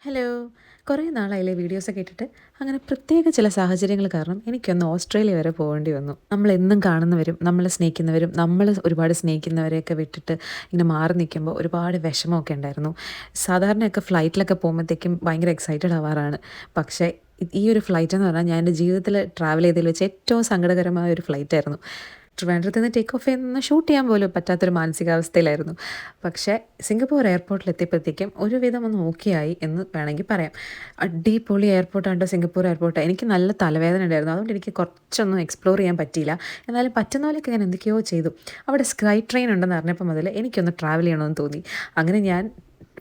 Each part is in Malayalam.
ഹലോ. കുറേ നാളായില്ലേ വീഡിയോസൊക്കെ ഇട്ടിട്ട്. അങ്ങനെ പ്രത്യേക ചില സാഹചര്യങ്ങൾ കാരണം എനിക്കൊന്ന് ഓസ്ട്രേലിയ വരെ പോകേണ്ടി വന്നു. നമ്മളെന്നും കാണുന്നവരും, നമ്മളെ സ്നേഹിക്കുന്നവരും, നമ്മൾ ഒരുപാട് സ്നേഹിക്കുന്നവരെയൊക്കെ വിട്ടിട്ട് ഇങ്ങനെ മാറി നിൽക്കുമ്പോൾ ഒരുപാട് വിഷമമൊക്കെ ഉണ്ടായിരുന്നു. സാധാരണയൊക്കെ ഫ്ലൈറ്റിലൊക്കെ പോകുമ്പോഴത്തേക്കും ഭയങ്കര എക്സൈറ്റഡ് ആവാറാണ്. പക്ഷേ ഈ ഒരു ഫ്ലൈറ്റ് എന്ന് പറഞ്ഞാൽ ഞാൻ എൻ്റെ ജീവിതത്തിൽ ട്രാവൽ ചെയ്തതിൽ വെച്ച് ഏറ്റവും സങ്കടകരമായ ഒരു ഫ്ലൈറ്റായിരുന്നു. ട്രിവാൻഡ്രത്ത് നിന്ന് ടേക്ക് ഓഫ് ചെയ്യുന്ന ഷൂട്ട് ചെയ്യാൻ പോലും പറ്റാത്തൊരു മാനസികാവസ്ഥയിലായിരുന്നു. പക്ഷേ സിംഗപ്പൂർ എയർപോർട്ടിലെത്തിയപ്പോഴത്തേക്കും ഒരുവിധം ഒന്ന് ഓക്കെ ആയി എന്ന് വേണമെങ്കിൽ പറയാം. അടിപൊളി എയർപോർട്ടാണ് സിംഗപ്പൂർ എയർപോർട്ട്. എനിക്ക് നല്ല തലവേദന ഉണ്ടായിരുന്നു. അതുകൊണ്ട് എനിക്ക് കുറച്ചൊന്നും എക്സ്പ്ലോർ ചെയ്യാൻ പറ്റിയില്ല. എന്നാലും പറ്റുന്ന പോലെയൊക്കെ ഞാൻ എന്തൊക്കെയോ ചെയ്തു. അവിടെ സ്കൈ ട്രെയിൻ ഉണ്ടെന്ന് അറിഞ്ഞപ്പോൾ മുതൽ എനിക്കൊന്ന് ട്രാവൽ ചെയ്യണമെന്ന് തോന്നി. അങ്ങനെ ഞാൻ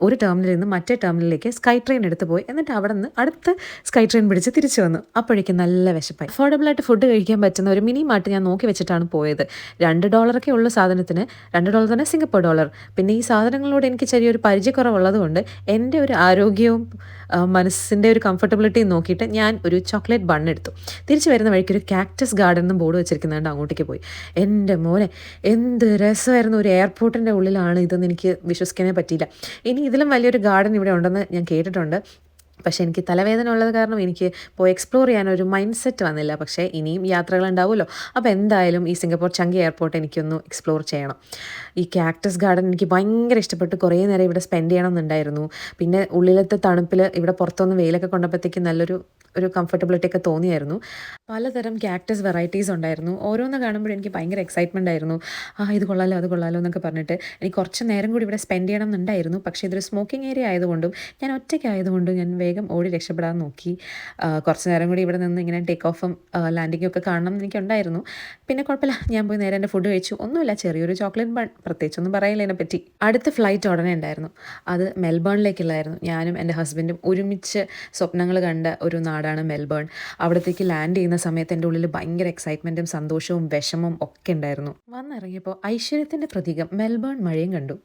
ഒരു ടെർമിനലിൽ നിന്ന് മറ്റേ ടെർമിനലിലേക്ക് സ്കൈ ട്രെയിൻ എടുത്ത് പോയി. എന്നിട്ട് അവിടെ നിന്ന് അടുത്ത സ്കൈ ട്രെയിൻ പിടിച്ച് തിരിച്ചു വന്നു. അപ്പോഴേക്കും നല്ല വിശപ്പായി. അഫോർഡബിളായിട്ട് ഫുഡ് കഴിക്കാൻ പറ്റുന്ന ഒരു മിനി മാർട്ട് ഞാൻ നോക്കി വെച്ചിട്ടാണ് പോയത്. $2 ഉള്ള സാധനത്തിന് $2 തന്നെ സിംഗപ്പൂർ ഡോളർ. പിന്നെ ഈ സാധനങ്ങളോട് എനിക്ക് ചെറിയൊരു പരിചയക്കുറവുള്ളത് കൊണ്ട് എൻ്റെ ഒരു ആരോഗ്യവും മനസ്സിൻ്റെ ഒരു കംഫർട്ടബിലിറ്റിയും നോക്കിയിട്ട് ഞാൻ ഒരു ചോക്ലേറ്റ് ബൺ എടുത്തു. തിരിച്ചു വരുന്ന വഴിക്ക് ഒരു കാക്ടസ് ഗാർഡൻ എന്നും ബോർഡ് വെച്ചിരിക്കുന്നതുകൊണ്ട് അങ്ങോട്ടേക്ക് പോയി. എൻ്റെ മോനെ എന്ത് രസമായിരുന്നു! ഒരു എയർപോർട്ടിൻ്റെ ഉള്ളിലാണ് ഇതെന്ന് എനിക്ക് വിശ്വസിക്കാനേ പറ്റിയില്ല. ഇനി ഇതിലും വലിയൊരു ഗാർഡൻ ഇവിടെ ഉണ്ടെന്ന് ഞാൻ കേട്ടിട്ടുണ്ട്. പക്ഷേ എനിക്ക് തലവേദന ഉള്ളത് കാരണം എനിക്ക് പോയി എക്സ്പ്ലോർ ചെയ്യാനൊരു മൈൻഡ് സെറ്റ് വന്നില്ല. പക്ഷേ ഇനിയും യാത്രകളുണ്ടാവുമല്ലോ. അപ്പോൾ എന്തായാലും ഈ സിംഗപ്പൂർ ചങ്കി എയർപോർട്ട് എനിക്കൊന്ന് എക്സ്പ്ലോർ ചെയ്യണം. ഈ കാക്ടസ് ഗാർഡൻ എനിക്ക് ഭയങ്കര ഇഷ്ടപ്പെട്ടു. കുറേ നേരം ഇവിടെ സ്പെൻഡ് ചെയ്യണമെന്നുണ്ടായിരുന്നു. പിന്നെ ഉള്ളിലത്തെ തണുപ്പിൽ ഇവിടെ പുറത്തൊന്ന് വെയിലൊക്കെ കൊണ്ടപ്പോഴത്തേക്കും ഒരു കംഫർട്ടബിലിറ്റി ഒക്കെ തോന്നിയായിരുന്നു. പലതരം കാക്ടസ് വെറൈറ്റീസ് ഉണ്ടായിരുന്നു. ഓരോന്ന് കാണുമ്പോഴും എനിക്ക് ഭയങ്കര എക്സൈറ്റ്മെൻ്റ് ആയിരുന്നു. ഇത് കൊള്ളാലോ അത് കൊള്ളാലോ എന്നൊക്കെ പറഞ്ഞിട്ട് എനിക്ക് കുറച്ച് നേരം കൂടി ഇവിടെ സ്പെൻഡ് ചെയ്യണം എന്നുണ്ടായിരുന്നു. പക്ഷേ ഇതൊരു സ്മോക്കിംഗ് ഏരിയ ആയതുകൊണ്ടും ഞാൻ ഒറ്റയ്ക്കായതുകൊണ്ടും ഞാൻ വേഗം ഓടി രക്ഷപ്പെടാൻ നോക്കി. കുറച്ച് നേരം കൂടി ഇവിടെ നിന്ന് ഇങ്ങനെ ടേക്ക് ഓഫും ലാൻഡിങ്ങും ഒക്കെ കാണണം എന്ന് എനിക്കുണ്ടായിരുന്നു. പിന്നെ കുഴപ്പമില്ല, ഞാൻ പോയി നേരെ എൻ്റെ ഫുഡ് കഴിച്ചു. ഒന്നുമില്ല, ചെറിയൊരു ചോക്ലേറ്റ് ബൺ, പ്രത്യേകിച്ചൊന്നും പറയില്ല ഇതിനെപ്പറ്റി. അടുത്ത ഫ്ലൈറ്റ് ഉടനെ ഉണ്ടായിരുന്നു. അത് മെൽബേണിലേക്കുള്ളതായിരുന്നു. ഞാനും എൻ്റെ ഹസ്ബൻഡും ഒരുമിച്ച് സ്വപ്നങ്ങൾ കണ്ട ഒരു നാടാണ് മെൽബേൺ. അവിടത്തേക്ക് ലാൻഡ് ചെയ്യുന്ന സമയത്ത് എൻ്റെ ഉള്ളിൽ ഭയങ്കര എക്സൈറ്റ്മെൻറ്റും സന്തോഷവും വിഷമവും ഒക്കെ ഉണ്ടായിരുന്നു. വന്നിറങ്ങിയപ്പോൾ ഐശ്വര്യത്തിൻ്റെ പ്രതീകം മെൽബേൺ മഴയും കണ്ടു.